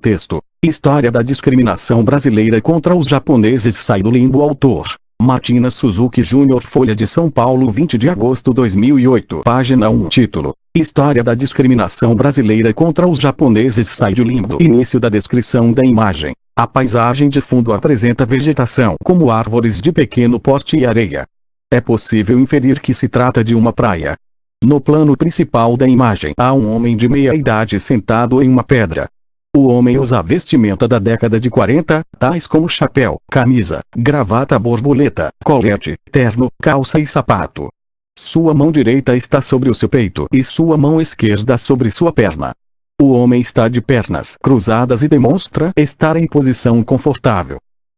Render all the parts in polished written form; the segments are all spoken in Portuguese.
Texto: História da discriminação brasileira contra os japoneses. Sai do limbo. Autor: Martina Suzuki Jr. Folha de São Paulo, 20 de agosto de 2008. Página 1. Título: História da discriminação brasileira contra os japoneses. Sai do limbo. Início da descrição da imagem. A paisagem de fundo apresenta vegetação como árvores de pequeno porte e areia. É possível inferir que se trata de uma praia. No plano principal da imagem há um homem de meia idade sentado em uma pedra. O homem usa a vestimenta da década de 40, tais como chapéu, camisa, gravata borboleta, colete, terno, calça e sapato. Sua mão direita está sobre o seu peito e sua mão esquerda sobre sua perna. O homem está de pernas cruzadas e demonstra estar em posição confortável.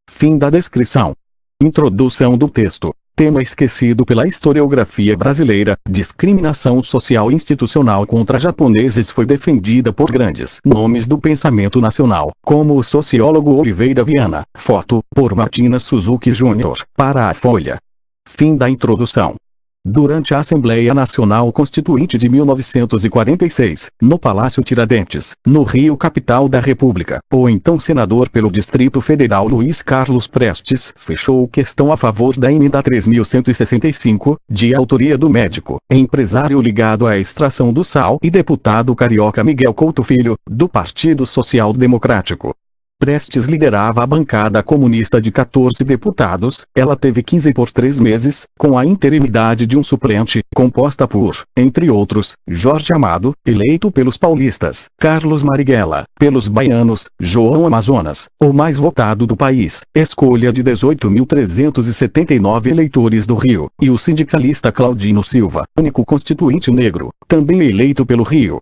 Fim da descrição. Introdução do texto. Tema esquecido pela historiografia brasileira: discriminação social institucional contra japoneses foi defendida por grandes nomes do pensamento nacional, como o sociólogo Oliveira Viana. Foto: por Martina Suzuki Jr. para a Folha. Fim da introdução. Durante a Assembleia Nacional Constituinte de 1946, no Palácio Tiradentes, no Rio, capital da República, o então senador pelo Distrito Federal Luiz Carlos Prestes fechou questão a favor da emenda 3165, de autoria do médico, empresário ligado à extração do sal e deputado carioca Miguel Couto Filho, do Partido Social Democrático. Prestes liderava a bancada comunista de 14 deputados. Ela teve 15 por 3 meses, com a interimidade de um suplente, composta por, entre outros, Jorge Amado, eleito pelos paulistas, Carlos Marighella, pelos baianos, João Amazonas, o mais votado do país, escolha de 18.379 eleitores do Rio, e o sindicalista Claudino Silva, único constituinte negro, também eleito pelo Rio.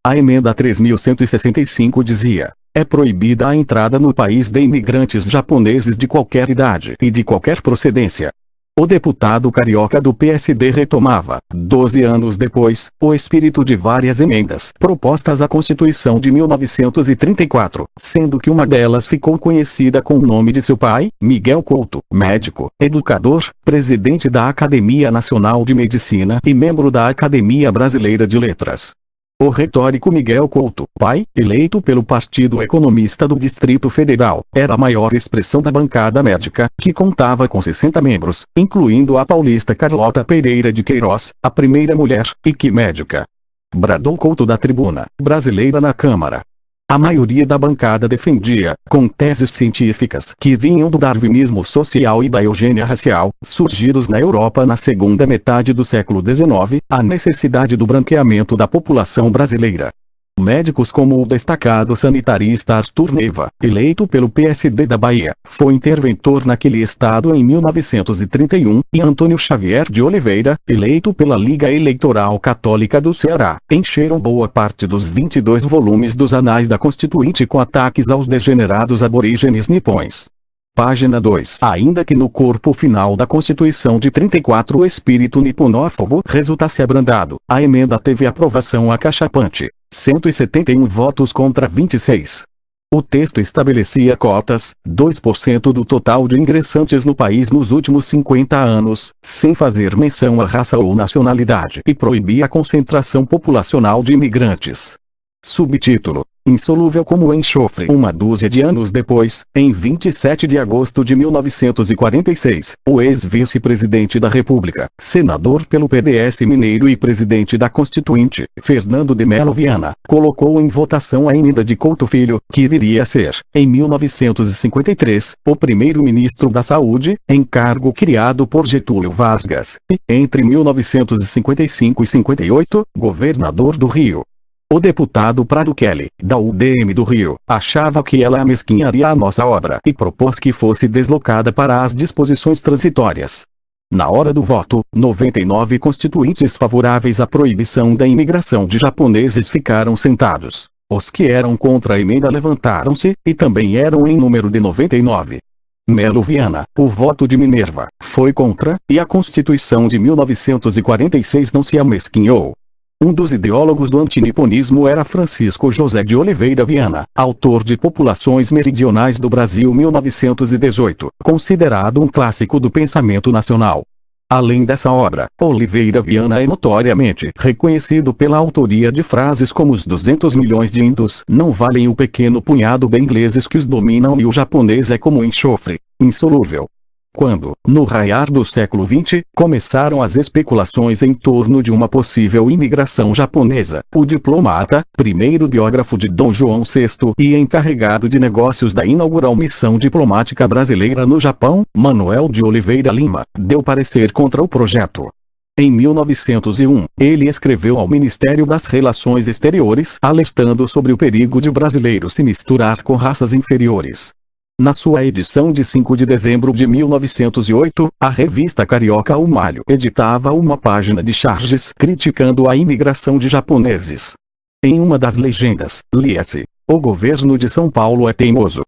A emenda 3165 dizia: é proibida a entrada no país de imigrantes japoneses de qualquer idade e de qualquer procedência. O deputado carioca do PSD retomava, 12 anos depois, o espírito de várias emendas propostas à Constituição de 1934, sendo que uma delas ficou conhecida com o nome de seu pai, Miguel Couto, médico, educador, presidente da Academia Nacional de Medicina e membro da Academia Brasileira de Letras. O retórico Miguel Couto, pai, eleito pelo Partido Economista do Distrito Federal, era a maior expressão da bancada médica, que contava com 60 membros, incluindo a paulista Carlota Pereira de Queiroz, a primeira mulher, e que médica. Bradou Couto da tribuna brasileira na Câmara. A maioria da bancada defendia, com teses científicas que vinham do darwinismo social e da eugênia racial, surgidos na Europa na segunda metade do século XIX, a necessidade do branqueamento da população brasileira. Médicos como o destacado sanitarista Arthur Neiva, eleito pelo PSD da Bahia, foi interventor naquele estado em 1931, e Antônio Xavier de Oliveira, eleito pela Liga Eleitoral Católica do Ceará, encheram boa parte dos 22 volumes dos Anais da Constituinte com ataques aos degenerados aborígenes nipões. Página 2. Ainda que no corpo final da Constituição de 34 o espírito niponófobo resultasse abrandado, a emenda teve aprovação acachapante: 171 votos contra 26. O texto estabelecia cotas, 2% do total de ingressantes no país nos últimos 50 anos, sem fazer menção à raça ou nacionalidade, e proibia a concentração populacional de imigrantes. Subtítulo: insolúvel como enxofre. Uma dúzia de anos depois, em 27 de agosto de 1946, o ex-vice-presidente da República, senador pelo PDS mineiro e presidente da Constituinte, Fernando de Mello Viana, colocou em votação a emenda de Couto Filho, que viria a ser, em 1953, o primeiro-ministro da Saúde, encargo criado por Getúlio Vargas, e, entre 1955 e 58, governador do Rio. O deputado Prado Kelly, da UDM do Rio, achava que ela amesquinharia a nossa obra e propôs que fosse deslocada para as disposições transitórias. Na hora do voto, 99 constituintes favoráveis à proibição da imigração de japoneses ficaram sentados. Os que eram contra a emenda levantaram-se, e também eram em número de 99. Mello Viana, o voto de Minerva, foi contra, e a Constituição de 1946 não se amesquinhou. Um dos ideólogos do antiniponismo era Francisco José de Oliveira Viana, autor de Populações Meridionais do Brasil 1918, considerado um clássico do pensamento nacional. Além dessa obra, Oliveira Viana é notoriamente reconhecido pela autoria de frases como os 200 milhões de índios não valem o pequeno punhado de ingleses que os dominam e o japonês é como enxofre, insolúvel. Quando, no raiar do século XX, começaram as especulações em torno de uma possível imigração japonesa, o diplomata, primeiro biógrafo de Dom João VI e encarregado de negócios da inaugural missão diplomática brasileira no Japão, Manuel de Oliveira Lima, deu parecer contra o projeto. Em 1901, ele escreveu ao Ministério das Relações Exteriores alertando sobre o perigo de brasileiros se misturar com raças inferiores. Na sua edição de 5 de dezembro de 1908, a revista carioca O Malho editava uma página de charges criticando a imigração de japoneses. Em uma das legendas, lia-se: "O governo de São Paulo é teimoso."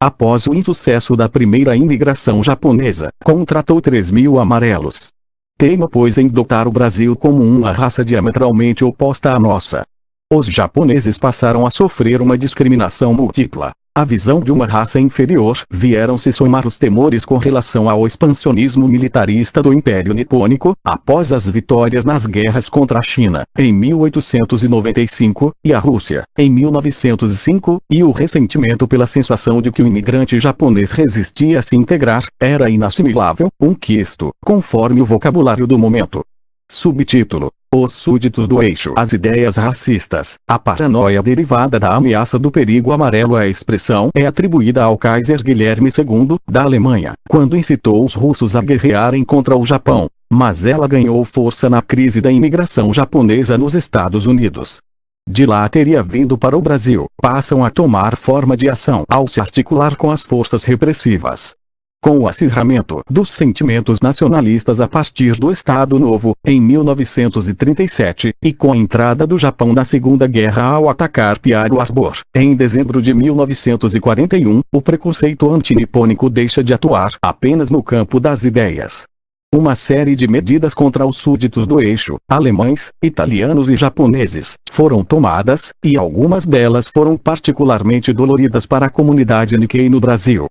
Após o insucesso da primeira imigração japonesa, contratou 3.000 amarelos. Teima pois em dotar o Brasil como uma raça diametralmente oposta à nossa. Os japoneses passaram a sofrer uma discriminação múltipla. A visão de uma raça inferior vieram se somar os temores com relação ao expansionismo militarista do Império Nipônico, após as vitórias nas guerras contra a China, em 1895, e a Rússia, em 1905, e o ressentimento pela sensação de que o imigrante japonês resistia a se integrar, era inassimilável, um quisto, conforme o vocabulário do momento. Subtítulo: Os súditos do eixo. As ideias racistas, a paranoia derivada da ameaça do perigo amarelo. A expressão é atribuída ao Kaiser Guilherme II, da Alemanha, quando incitou os russos a guerrearem contra o Japão, mas ela ganhou força na crise da imigração japonesa nos Estados Unidos. De lá teria vindo para o Brasil, passam a tomar forma de ação ao se articular com as forças repressivas. Com o acirramento dos sentimentos nacionalistas a partir do Estado Novo, em 1937, e com a entrada do Japão na Segunda Guerra ao atacar Pearl Harbor, em dezembro de 1941, o preconceito antinipônico deixa de atuar apenas no campo das ideias. Uma série de medidas contra os súditos do eixo, alemães, italianos e japoneses, foram tomadas, e algumas delas foram particularmente doloridas para a comunidade Nikkei no Brasil.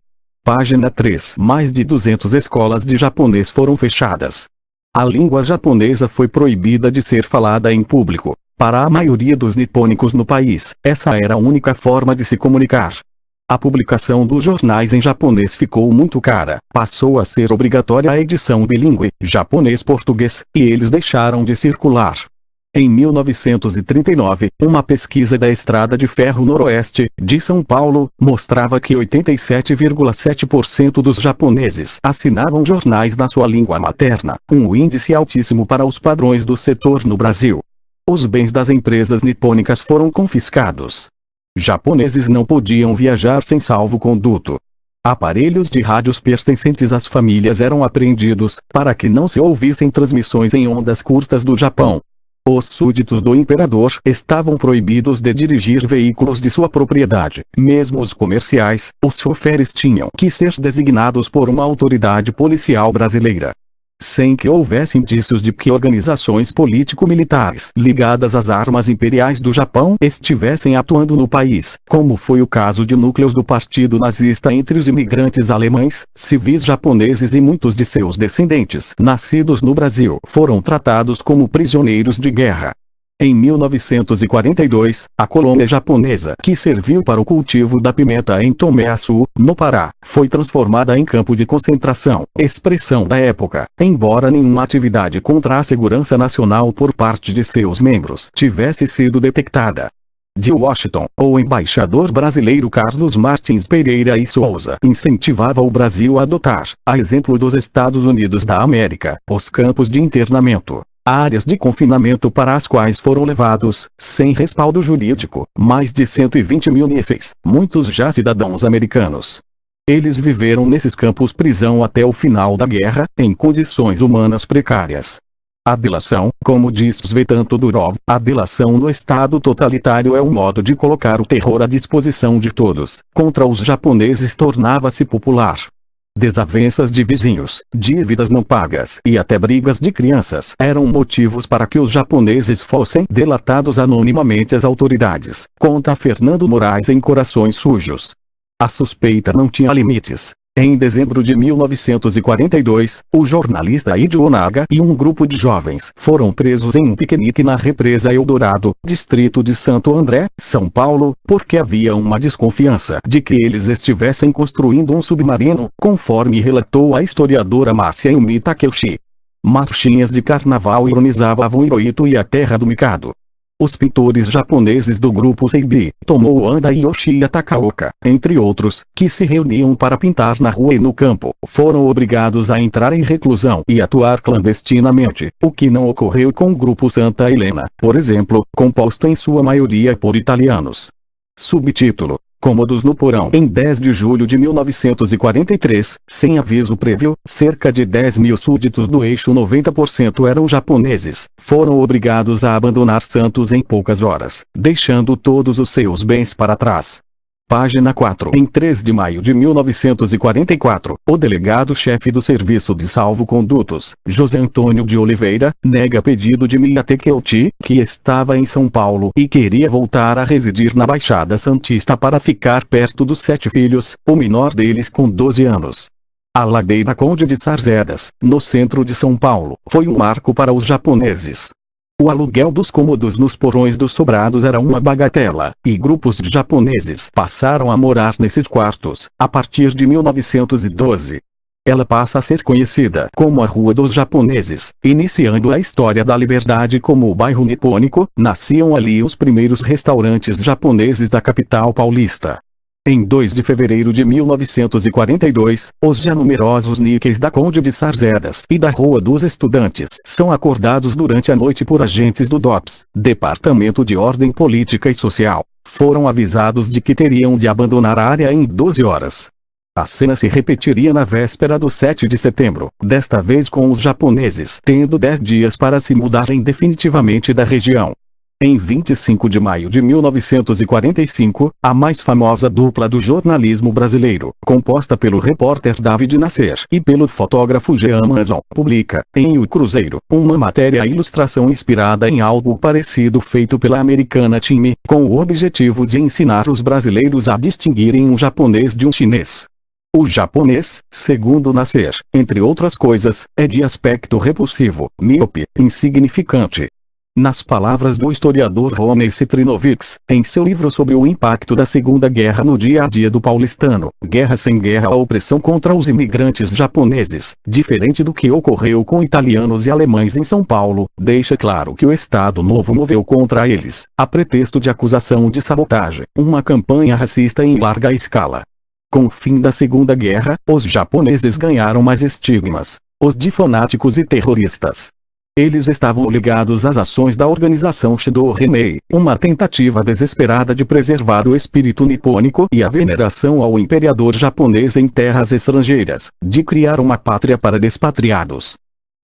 Página 3. Mais de 200 escolas de japonês foram fechadas. A língua japonesa foi proibida de ser falada em público. Para a maioria dos nipônicos no país, essa era a única forma de se comunicar. A publicação dos jornais em japonês ficou muito cara, passou a ser obrigatória a edição bilíngue, japonês-português, e eles deixaram de circular. Em 1939, uma pesquisa da Estrada de Ferro Noroeste, de São Paulo, mostrava que 87,7% dos japoneses assinavam jornais na sua língua materna, um índice altíssimo para os padrões do setor no Brasil. Os bens das empresas nipônicas foram confiscados. Japoneses não podiam viajar sem salvo-conduto. Aparelhos de rádios pertencentes às famílias eram apreendidos, para que não se ouvissem transmissões em ondas curtas do Japão. Os súditos do imperador estavam proibidos de dirigir veículos de sua propriedade, mesmo os comerciais. Os choferes tinham que ser designados por uma autoridade policial brasileira. Sem que houvesse indícios de que organizações político-militares ligadas às armas imperiais do Japão estivessem atuando no país, como foi o caso de núcleos do Partido Nazista entre os imigrantes alemães, civis japoneses e muitos de seus descendentes, nascidos no Brasil, foram tratados como prisioneiros de guerra. Em 1942, a colônia japonesa que serviu para o cultivo da pimenta em Tomé-Açu, no Pará, foi transformada em campo de concentração, expressão da época, embora nenhuma atividade contra a segurança nacional por parte de seus membros tivesse sido detectada. De Washington, o embaixador brasileiro Carlos Martins Pereira e Souza incentivava o Brasil a adotar, a exemplo dos Estados Unidos da América, os campos de internamento, áreas de confinamento para as quais foram levados, sem respaldo jurídico, mais de 120 mil mísseis, muitos já cidadãos americanos. Eles viveram nesses campos prisão até o final da guerra, em condições humanas precárias. A delação, como diz Svetan Todorov, a delação no Estado totalitário é um modo de colocar o terror à disposição de todos. Contra os japoneses tornava-se popular. Desavenças de vizinhos, dívidas não pagas e até brigas de crianças eram motivos para que os japoneses fossem delatados anonimamente às autoridades, conta Fernando Moraes em Corações Sujos. A suspeita não tinha limites. Em dezembro de 1942, o jornalista Idio Onaga e um grupo de jovens foram presos em um piquenique na represa Eldorado, distrito de Santo André, São Paulo, porque havia uma desconfiança de que eles estivessem construindo um submarino, conforme relatou a historiadora Márcia Yumi Takeuchi. Marchinhas de carnaval ironizavam Hirohito e a terra do Mikado. Os pintores japoneses do grupo Seibi, Tomoo Anda e Yoshiya Takaoka, entre outros, que se reuniam para pintar na rua e no campo, foram obrigados a entrar em reclusão e atuar clandestinamente, o que não ocorreu com o grupo Santa Helena, por exemplo, composto em sua maioria por italianos. Subtítulo: Cômodos no Porão. Em 10 de julho de 1943, sem aviso prévio, cerca de 10 mil súditos do eixo 90% eram japoneses, foram obrigados a abandonar Santos em poucas horas, deixando todos os seus bens para trás. Página 4. Em 3 de maio de 1944, o delegado-chefe do Serviço de Salvo-Condutos, José Antônio de Oliveira, nega pedido de Miya Takeuchi, que estava em São Paulo e queria voltar a residir na Baixada Santista para ficar perto dos 7 filhos, o menor deles com 12 anos. A ladeira Conde de Sarzedas, no centro de São Paulo, foi um marco para os japoneses. O aluguel dos cômodos nos porões dos sobrados era uma bagatela, e grupos de japoneses passaram a morar nesses quartos, a partir de 1912. Ela passa a ser conhecida como a Rua dos Japoneses, iniciando a história da liberdade como o bairro nipônico. Nasciam ali os primeiros restaurantes japoneses da capital paulista. Em 2 de fevereiro de 1942, os já numerosos níqueis da Conde de Sarzedas e da Rua dos Estudantes são acordados durante a noite por agentes do DOPS, Departamento de Ordem Política e Social. Foram avisados de que teriam de abandonar a área em 12 horas. A cena se repetiria na véspera do 7 de setembro, desta vez com os japoneses tendo 10 dias para se mudarem definitivamente da região. Em 25 de maio de 1945, a mais famosa dupla do jornalismo brasileiro, composta pelo repórter David Nasser e pelo fotógrafo Jean Manzon, publica, em O Cruzeiro, uma matéria-ilustração inspirada em algo parecido feito pela americana Time, com o objetivo de ensinar os brasileiros a distinguirem um japonês de um chinês. O japonês, segundo Nasser, entre outras coisas, é de aspecto repulsivo, míope, insignificante. Nas palavras do historiador Rony Citrinovix, em seu livro sobre o impacto da Segunda Guerra no dia a dia do paulistano, Guerra sem Guerra, a opressão contra os imigrantes japoneses, diferente do que ocorreu com italianos e alemães em São Paulo, deixa claro que o Estado Novo moveu contra eles, a pretexto de acusação de sabotagem, uma campanha racista em larga escala. Com o fim da Segunda Guerra, os japoneses ganharam mais estigmas, os de fanáticos e terroristas. Eles estavam ligados às ações da organização Shido Renei, uma tentativa desesperada de preservar o espírito nipônico e a veneração ao imperador japonês em terras estrangeiras, de criar uma pátria para despatriados.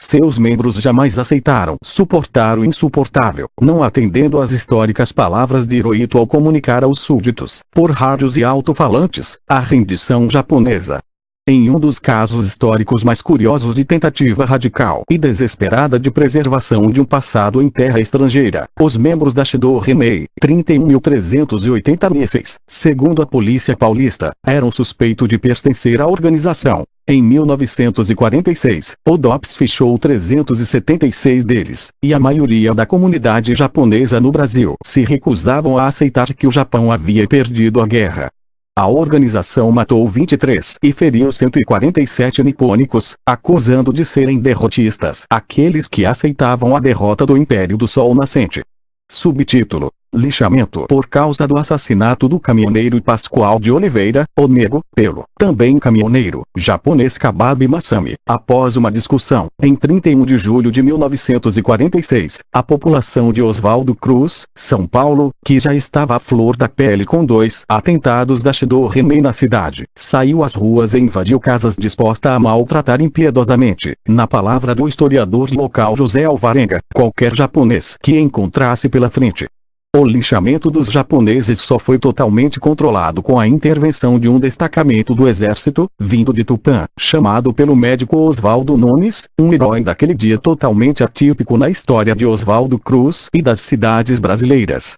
Seus membros jamais aceitaram suportar o insuportável, não atendendo às históricas palavras de Hirohito ao comunicar aos súditos, por rádios e alto-falantes, a rendição japonesa. Em um dos casos históricos mais curiosos de tentativa radical e desesperada de preservação de um passado em terra estrangeira, os membros da Shido Renei, 31.380 mísseis, segundo a polícia paulista, eram suspeitos de pertencer à organização. Em 1946, o DOPS fechou 376 deles, e a maioria da comunidade japonesa no Brasil se recusavam a aceitar que o Japão havia perdido a guerra. A organização matou 23 e feriu 147 nipônicos, acusando de serem derrotistas aqueles que aceitavam a derrota do Império do Sol Nascente. Subtítulo: Lixamento por causa do assassinato do caminhoneiro Pascoal de Oliveira, o Nego, pelo, também caminhoneiro, japonês Kababe Masami. Após uma discussão, em 31 de julho de 1946, a população de Oswaldo Cruz, São Paulo, que já estava à flor da pele com 2 atentados da Shido Renei na cidade, saiu às ruas e invadiu casas disposta a maltratar impiedosamente, na palavra do historiador local José Alvarenga, qualquer japonês que encontrasse pela frente. O linchamento dos japoneses só foi totalmente controlado com a intervenção de um destacamento do exército, vindo de Tupã, chamado pelo médico Oswaldo Nunes, um herói daquele dia totalmente atípico na história de Oswaldo Cruz e das cidades brasileiras.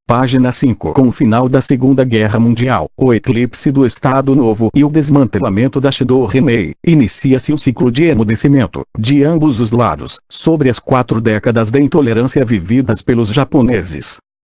Página 5. Com o final da Segunda Guerra Mundial, o eclipse do Estado Novo e o desmantelamento da Shido Renei, inicia-se um ciclo de emudecimento, de ambos os lados, sobre as 4 décadas de intolerância vividas pelos japoneses.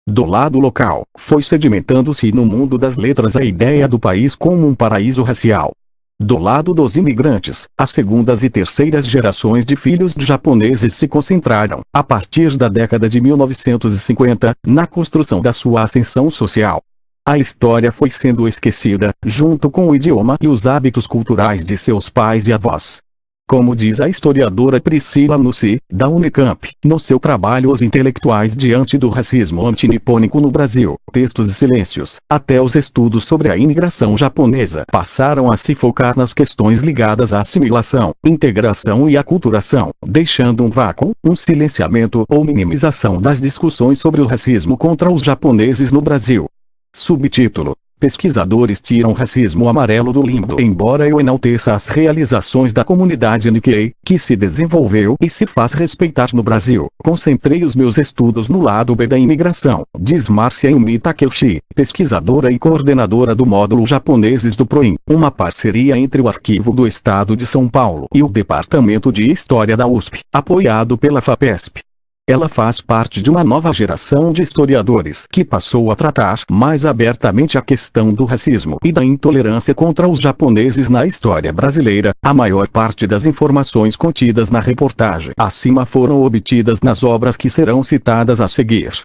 Do lado local, foi sedimentando-se no mundo das letras a ideia do país como um paraíso racial. Do lado dos imigrantes, as segundas e terceiras gerações de filhos de japoneses se concentraram, a partir da década de 1950, na construção da sua ascensão social. A história foi sendo esquecida, junto com o idioma e os hábitos culturais de seus pais e avós. Como diz a historiadora Priscila Nucci, da Unicamp, no seu trabalho Os Intelectuais diante do Racismo Antinipônico no Brasil, Textos e Silêncios, até os estudos sobre a imigração japonesa passaram a se focar nas questões ligadas à assimilação, integração e aculturação, deixando um vácuo, um silenciamento ou minimização das discussões sobre o racismo contra os japoneses no Brasil. Subtítulo: Pesquisadores tiram racismo amarelo do limbo. Embora eu enalteça as realizações da comunidade Nikkei, que se desenvolveu e se faz respeitar no Brasil, concentrei os meus estudos no lado B da imigração, diz Márcia Yumi Takeuchi, pesquisadora e coordenadora do módulo Japoneses do PROIN, uma parceria entre o Arquivo do Estado de São Paulo e o Departamento de História da USP, apoiado pela FAPESP. Ela faz parte de uma nova geração de historiadores que passou a tratar mais abertamente a questão do racismo e da intolerância contra os japoneses na história brasileira. A maior parte das informações contidas na reportagem acima foram obtidas nas obras que serão citadas a seguir.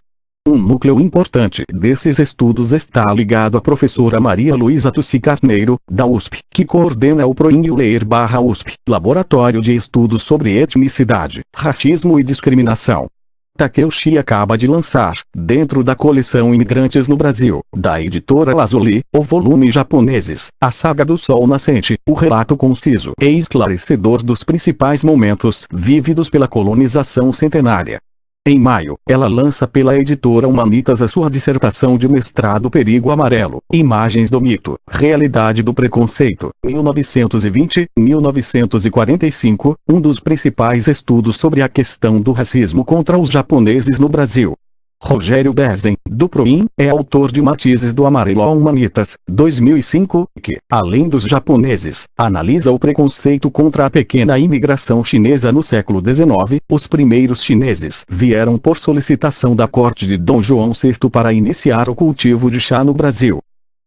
Um núcleo importante desses estudos está ligado à professora Maria Luísa Tussi Carneiro, da USP, que coordena o PROIN e o LEIR/USP, Laboratório de Estudos sobre Etnicidade, Racismo e Discriminação. Takeuchi acaba de lançar, dentro da coleção Imigrantes no Brasil, da editora Lazuli, o volume Japoneses, A Saga do Sol Nascente, o relato conciso e esclarecedor dos principais momentos vívidos pela colonização centenária. Em maio, ela lança pela editora Humanitas a sua dissertação de mestrado Perigo Amarelo, Imagens do Mito, Realidade do Preconceito, 1920-1945, um dos principais estudos sobre a questão do racismo contra os japoneses no Brasil. Rogério Dezen, do PROIN, é autor de Matizes do Amarelo a Humanitas, 2005, que, além dos japoneses, analisa o preconceito contra a pequena imigração chinesa no século XIX. Os primeiros chineses vieram por solicitação da corte de Dom João VI para iniciar o cultivo de chá no Brasil.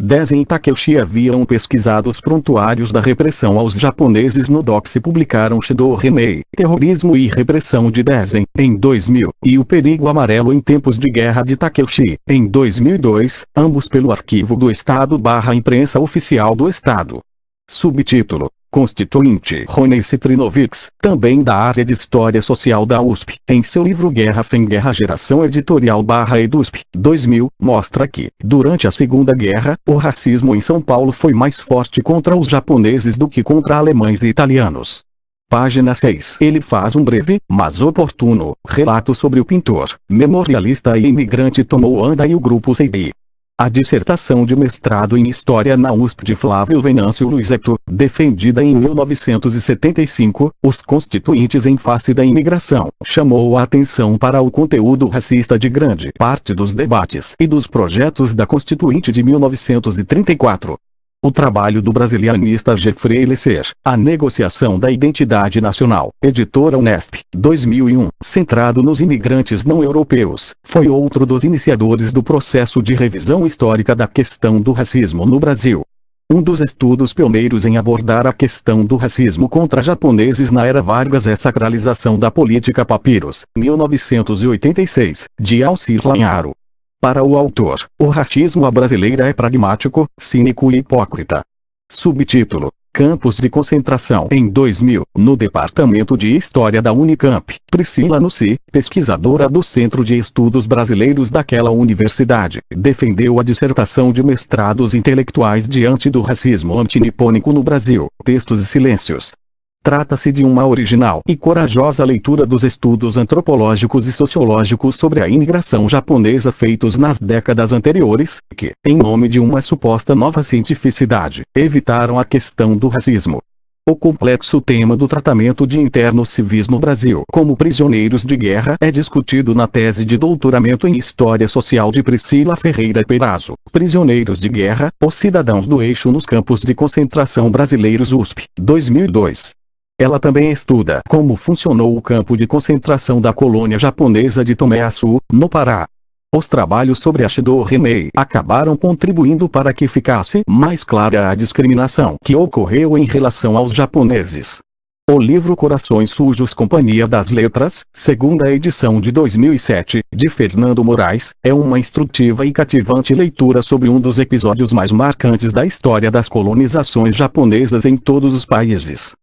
Dezen e Takeuchi haviam pesquisado os prontuários da repressão aos japoneses no DOPS e publicaram Shido Renei, Terrorismo e Repressão de Dezen, em 2000, e O Perigo Amarelo em Tempos de Guerra de Takeuchi, em 2002, ambos pelo Arquivo do Estado/Imprensa Oficial do Estado. Subtítulo: Constituinte Ronei Citrinovics, também da área de História Social da USP, em seu livro Guerra Sem Guerra Geração Editorial/EDUSP, 2000, mostra que, durante a Segunda Guerra, o racismo em São Paulo foi mais forte contra os japoneses do que contra alemães e italianos. Página 6. Ele faz um breve, mas oportuno, relato sobre o pintor, memorialista e imigrante Tomoe Anda e o grupo Seidei. A dissertação de mestrado em História na USP de Flávio Venâncio Luizetto, defendida em 1975, Os Constituintes em Face da Imigração, chamou a atenção para o conteúdo racista de grande parte dos debates e dos projetos da Constituinte de 1934. O trabalho do brasilianista Jeffrey Lesser, A Negociação da Identidade Nacional, editora Unesp, 2001, centrado nos imigrantes não europeus, foi outro dos iniciadores do processo de revisão histórica da questão do racismo no Brasil. Um dos estudos pioneiros em abordar a questão do racismo contra japoneses na era Vargas é Sacralização da Política Papiros, 1986, de Alcir Lanharo. Para o autor, o racismo à brasileira é pragmático, cínico e hipócrita. Subtítulo: Campos de concentração. Em 2000, no Departamento de História da Unicamp, Priscila Nucci, pesquisadora do Centro de Estudos Brasileiros daquela universidade, defendeu a dissertação de mestrados intelectuais diante do racismo antinipônico no Brasil, Textos e Silêncios. Trata-se de uma original e corajosa leitura dos estudos antropológicos e sociológicos sobre a imigração japonesa feitos nas décadas anteriores, que, em nome de uma suposta nova cientificidade, evitaram a questão do racismo. O complexo tema do tratamento de internos civis no Brasil como prisioneiros de guerra é discutido na tese de doutoramento em História Social de Priscila Ferreira Perazzo, Prisioneiros de Guerra, os Cidadãos do Eixo nos Campos de Concentração Brasileiros USP, 2002. Ela também estuda como funcionou o campo de concentração da colônia japonesa de Tomé Açu, no Pará. Os trabalhos sobre Ashido Rimei acabaram contribuindo para que ficasse mais clara a discriminação que ocorreu em relação aos japoneses. O livro Corações Sujos Companhia das Letras, segunda edição de 2007, de Fernando Moraes, é uma instrutiva e cativante leitura sobre um dos episódios mais marcantes da história das colonizações japonesas em todos os países.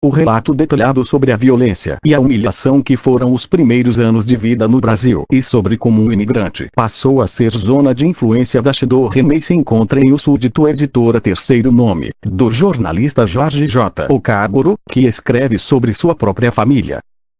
O relato detalhado sobre a violência e a humilhação que foram os primeiros anos de vida no Brasil e sobre como um imigrante passou a ser zona de influência da Ashido Rimei se encontra em O Súdito Editora Terceiro Nome, do jornalista Jorge J. Okaburo, que escreve sobre sua própria família.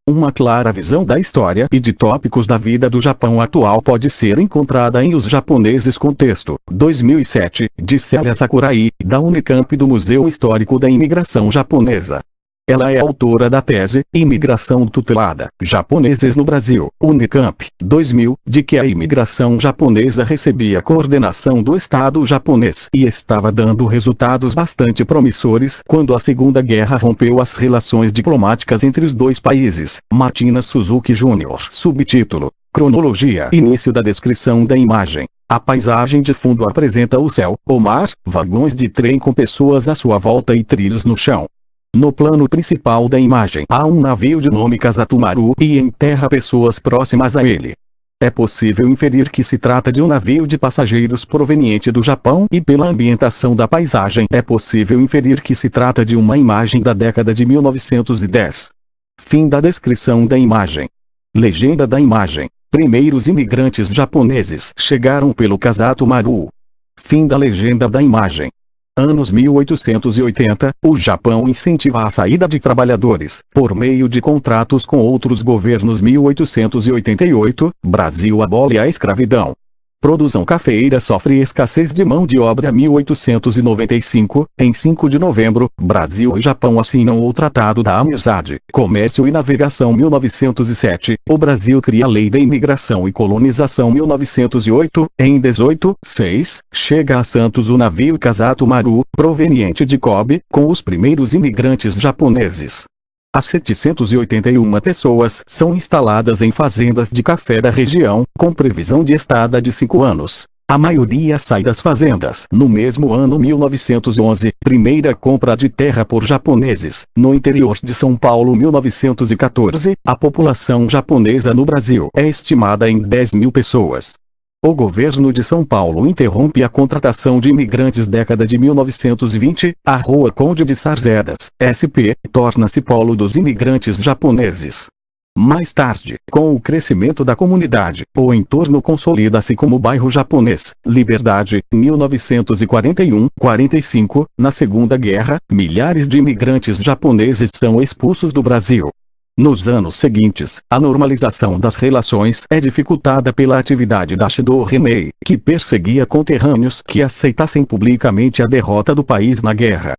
Uma clara visão da história e de tópicos da vida do Japão atual pode ser encontrada em Os Japoneses Contexto, 2007, de Célia Sakurai, da Unicamp e do Museu Histórico da Imigração Japonesa. Ela é autora da tese Imigração Tutelada, Japoneses no Brasil, Unicamp, 2000, de que a imigração japonesa recebia coordenação do Estado japonês e estava dando resultados bastante promissores quando a Segunda Guerra rompeu as relações diplomáticas entre os dois países. Martina Suzuki Jr. Subtítulo: Cronologia. Início da descrição da imagem. A paisagem de fundo apresenta o céu, o mar, vagões de trem com pessoas à sua volta e trilhos no chão. No plano principal da imagem há um navio de nome Kazatumaru e em terra pessoas próximas a ele. É possível inferir que se trata de um navio de passageiros proveniente do Japão e pela ambientação da paisagem é possível inferir que se trata de uma imagem da década de 1910. Fim da descrição da imagem. Legenda da imagem. Primeiros imigrantes japoneses chegaram pelo Kazatumaru. Fim da legenda da imagem. Anos 1880, o Japão incentiva a saída de trabalhadores, por meio de contratos com outros governos. 1888, Brasil abole a escravidão. Produção cafeeira sofre escassez de mão de obra. 1895, em 5 de novembro, Brasil e Japão assinam o Tratado da Amizade, Comércio e Navegação. 1907, o Brasil cria a Lei da Imigração e Colonização. 1908, em 18/6, chega a Santos o navio Kazatumaru, proveniente de Kobe, com os primeiros imigrantes japoneses. As 781 pessoas são instaladas em fazendas de café da região, com previsão de estada de 5 anos. A maioria sai das fazendas. No mesmo ano 1911, primeira compra de terra por japoneses, no interior de São Paulo. 1914, a população japonesa no Brasil é estimada em 10.000 pessoas. O governo de São Paulo interrompe a contratação de imigrantes. Década de 1920, a Rua Conde de Sarzedas, SP, torna-se polo dos imigrantes japoneses. Mais tarde, com o crescimento da comunidade, o entorno consolida-se como bairro japonês. Liberdade, 1941-45, na Segunda Guerra, milhares de imigrantes japoneses são expulsos do Brasil. Nos anos seguintes, a normalização das relações é dificultada pela atividade da Ashido Rimei, que perseguia conterrâneos que aceitassem publicamente a derrota do país na guerra.